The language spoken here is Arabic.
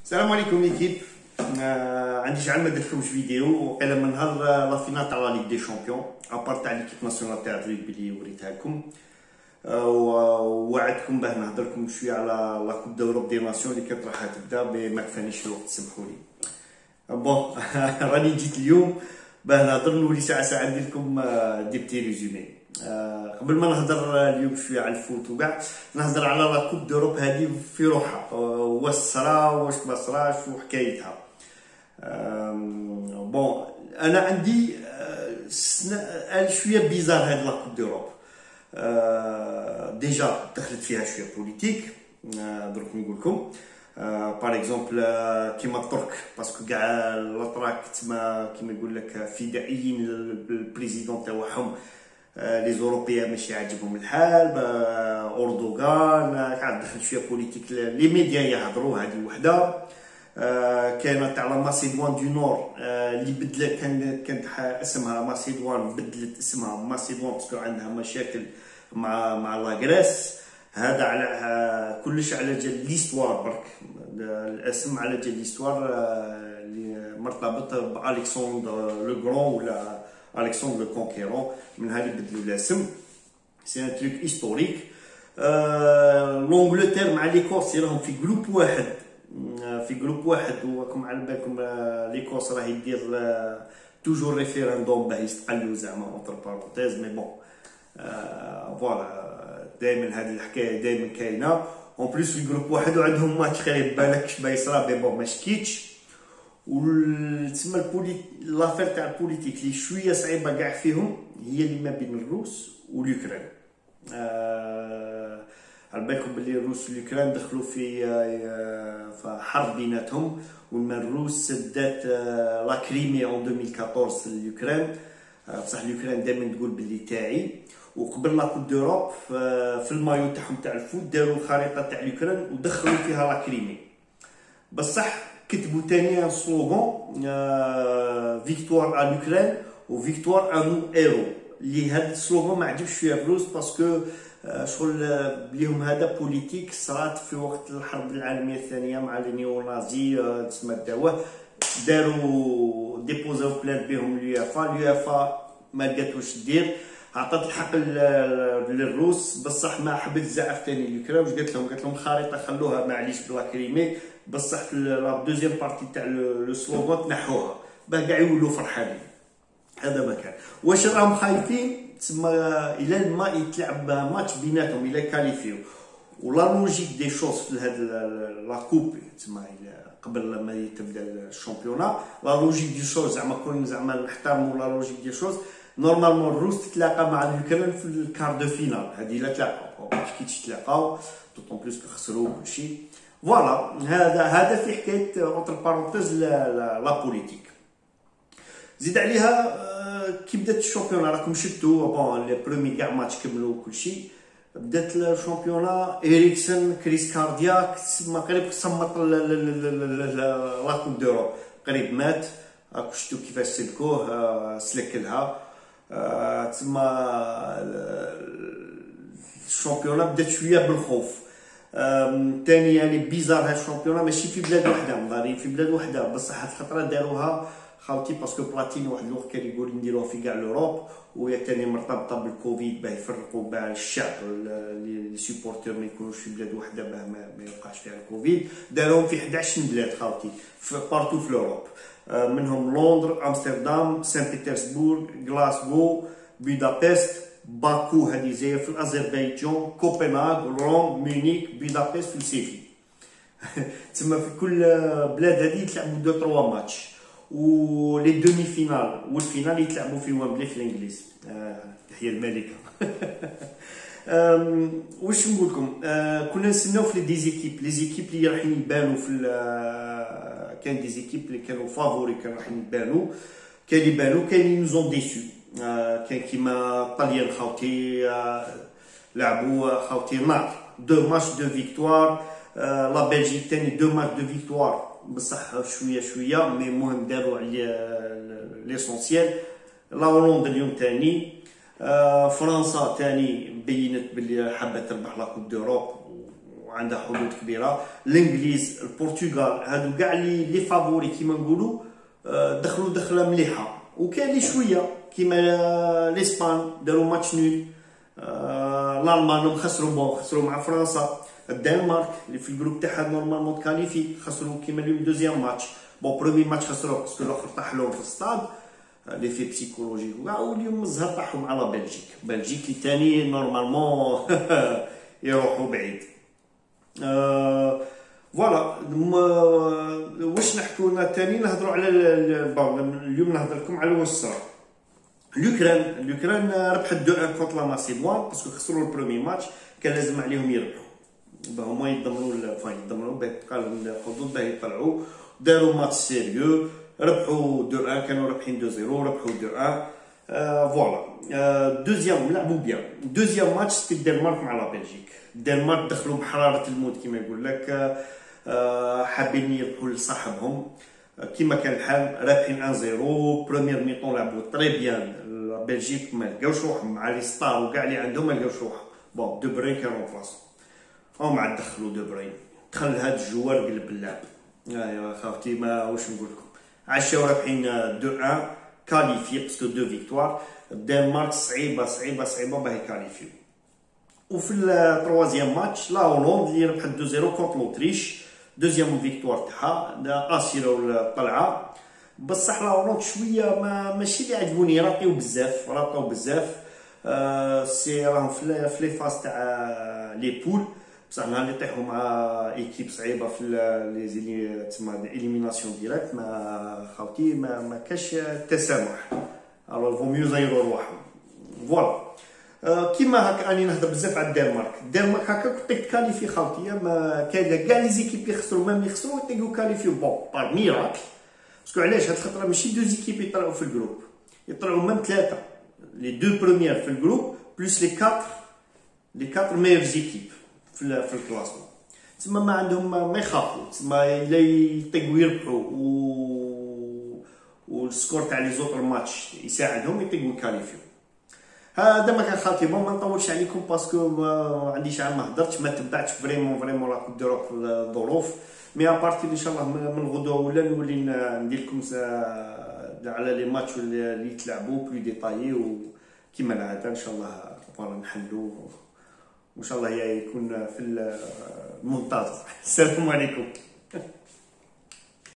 السلام عليكم ليكيب. عندي شحال ما درتلكمش فيديو وقيلا من نهار لا فينال تاع لا ليغ دي شامبيون ابار تاع ليكيب ناسيونال تاع الريغبي اللي وريتها لكم، ووعدتكم باه نهضر لكم شويه على لا كوب دوروب دي ناسيون اللي كانت راح تبدا، ما كفانيش الوقت سمحوا لي. بون راني جيت اليوم باه نهضر نولي ساعه ندير لكم دي بتي ريزومي. قبل ما نهضر اليوم شويه على الفوت وكاع نهضر على لا كوب دوروب هذه في روحها، واش صرا واش ما صراش وحكايتها. بون انا عندي شويه بيزار هاد لا كوب دوروب. ديجا دخلت فيها شويه بوليتيك، درك نقول لكم باغ اكزومبل كيما الترك، باسكو كاع الاتراك تما كيما يقول لك فدائيين للبريزيدون تاعهم، لي زوروبيان ماشي عاجبهم الحال، اردوغان قاعد دخل شويه بوليتيك، لي ميديا يهضروا هذه وحده. كاينه تاع لا ماسيدوان دو نور اللي بدلت، كانت اسمها ماسيدوان، بدلت اسمها ماسيدوان باسكو عندها مشاكل مع لا غريس. هذا على كلش على جال ليستوار، برك الاسم على جال ليستوار اللي مرتبط بالكسندر لو غران ولا الكسندر لو كونكيرون، من هذه بدلوا الاسم. سي ان تروك هيستوريك. لونجلتير مع ليكوس راهم في جروب واحد، وراكم على بالكم ليكوس راهي دير توجور ريفيراندوم باه يستقلوا زعما اونتر بارونتيز، مي بون فوالا دائما هذه الحكايه دائما كاينه. اون بليس في جروب واحد وعندهم ماتش خايب بالكش ما يصرا، مي بون ما شكيتش. وتسمى لافير تاع البوليتيك اللي شويه صعيبه كاع فيهم هي اللي ما بين الروس واليوكران. على بالكم بلي الروس واليوكران دخلوا في حرب بيناتهم، ولما الروس سدات لا كريمي اون 2014 اليوكران، بصح اليوكران دائما تقول بلي تاعي. وقبل لا كوب دوروب في المايو تاعهم تاع الفوت داروا الخريطه تاع اليوكران ودخلوا فيها لا كريمي، بصح كتبوا ثاني سلوغون فيكتوار على اليوكران وفيكتوار انو ايرو، اللي هذا السلوغون ما عجبش شويه الروس، باسكو شغل بليهم هذا بوليتيك صرات في وقت الحرب العالميه الثانيه مع النيو نازي، تسمى داوه داروا ديبوزاو بلان بهم اليوفا ما لقات واش دير، عطات الحق للروس، بصح ما حبت تزعف ثاني اليوكران. واش قالت لهم الخريطه خلوها معليش بلا كريمي، بصح لا دوزيام بارتي تاع لو سلوغون تنحوها باه كاع يولوا فرحانين. هذا ما كان. واش راهم خايفين تسمى الى ما يتلعب ماتش بيناتهم الى كاليفيو، ولا لوجيك دي شوز في هاد لا كوب تسمى قبل ما تبدا الشامبيونا، لا لوجيك دي شوز زعما كون زعما نحترموا لا لوجيك دي شوز. نورمالمون الروس تتلاقى مع اليوكران في الكار دو فينال، هذه لا تلاقاو باش كي تتلاقاو توطون بلوس خسروا كلشي. فوالا هذا في حكايه اونتر بارونتيز لا بوليتيك. زيد عليها كي بدات الشامبيونا راكم شفتوا بون لي برومي كاع ماتش كملوا كلشي، بدات الشامبيونا إريكسن كريس كاردياك ما قريب صمت لا كوب دوروب، قريب مات. راكم شفتوا كيفاش سلكوه سلكلها. تسمى الشامبيونا بدات شويه بالخوف. ثاني يعني بيزار هاد الشامبيونا ماشي في بلاد وحده، مضارين في بلاد وحده، بصح هاد الخطره داروها خاوتي باسكو بلاتين واحد الوقت كان يقول نديروها في كاع لوروب، وهي ثاني مرتبطه بالكوفيد باه يفرقوا باه الشعب لي سيبورتور ما يكونوش في بلاد وحده باه ما يوقعش فيها الكوفيد. داروهم في 11 بلاد خاوتي في بارتو في لوروب، منهم لندن، امستردام، سان بيترسبورغ، غلاسكو، بودابست، باكو هذه زي في الأذربيجان، كوبنهاغ، روم، ميونيك، بودابست في السيفي. تسمى في كل بلاد هذه يتلعبوا 2-3 ماتش، ولي دومي فينال والفينال يتلعبوا في وامبلي في الانجليز. تحيه الملكه. واش نقول لكم، كنا نستناو في لي زيكيب اللي رايحين يبانوا في كان دي زيكيب اللي كانوا فافوري كانوا رايحين يبانوا، كاين اللي نوزون ديسو. كان كيما طاليان خاوتي لعبوا خاوتي نار 2 ماتش 2 فيكتوار، لا بلجيك ثاني 2 ماتش 2 فيكتوار، بصح شويه مي المهم داروا على ليسونسيال. لا هولندا اليوم ثاني، فرنسا ثاني بينت باللي حابه تربح لا كوب دوروب، وعندها حظوظ كبيره. الانجليز، البرتغال، هادو كاع لي فافوري كيما نقولوا دخلوا دخله مليحه. وكاين لي شويه كيما الاسبان داروا ماتش نول، الالمان خسروا مع فرنسا. الدنمارك اللي في الجروب تاعها نورمالمون كاليفي خسروا كيما اليوم دوزيام ماتش. بون برومي ماتش خسروا باسكو الاخر طاح لهم في الستاد لي في بسيكولوجي كاع. واليوم الزهر طاحوا مع لا بلجيك اللي تاني نورمالمون يروحوا بعيد. فوالا واش نحكوا لنا تاني؟ نهضروا على اليوم نهضر لكم على الوسطى. اليوكران ربحت 2-1 كونت لا ماسيدوان باسكو خسروا البرومي ماتش، كان لازم عليهم يربحوا هما يضمنوا بقى لهم الحظوظ باه يطلعوا. داروا ماتش سيريو، ربحوا 2-1، كانوا رابحين 2-0 ربحوا 2-1. فوالا دوزيام لعبوا بيان. دوزيام ماتش في الدنمارك مع لا بلجيك. الدنمارك دخلوا بحراره الموت كيما يقول لك، حابين يربحوا لصاحبهم كيما كان الحال، رابحين 1-0. بروميير ميطون لعبوا طري بيان. بلجيك ما لقاوش روحهم مع لي ستار وكاع اللي عندهم، ما لقاوش روحهم. بون دو برين كان رونفلاسون هم عاد دخلوا دو برين، دخل هاد الجوار قلب اللعب. ايوا خاوتي ما واش نقول لكم، عشاو رابحين 2-1 كاليفي باسكو 2 فيكتوار. الدنمارك صعيبه باه يكاليفيو. وفي التروازيام ماتش لا هولندا اللي ربحت 2-0 كونت لوتريش، دوزيام فيكتوار تاعها اسيروا الطلعه. بصح لا هولندا شويه ماشي اللي عجبوني، راطيو بزاف. سي راهم في لي فاز تاع لي بول، بصح نهار اللي يطيحوا مع ايكيب صعيبه في لي تسمى اليميناسيون ديريكت، ما خاوتي ما كاش تسامح. الو فو ميو زيرو رواحهم. فوالا كيما هكا راني نهضر بزاف على الدنمارك هكا كنت كاليفي خاوتي. ما كاين كاع لي زيكيب يخسروا، ميم يخسروا يطيقوا كاليفيو بون بار ميراكل. باسكو علاش هاد الخطره ماشي 2 زيكيب يطلعوا في الجروب، يطلعوا ميم 3 لي 2 بروميير في الجروب بلس لي 4 ميور زيكيب في الكلاسمون. تما ما عندهم ما يخافوا، تما الا يطيقوا يربحوا والسكور تاع لي زوتر ماتش يساعدهم يطيقوا كاليفيو. هذا ما كان خاطي. ما نطولش عليكم باسكو ما عنديش عام ما هضرتش، ما تبعتش فريمون لا كوب دوروب في الظروف. مي ابارتي ان شاء الله من الغدوه ولا نولي ندير لكم على لي ماتش اللي يتلعبوا بلو ديتايي وكيما العاده ان شاء الله فوالا نحلوا وان شاء الله يكون في المونتاج. السلام عليكم.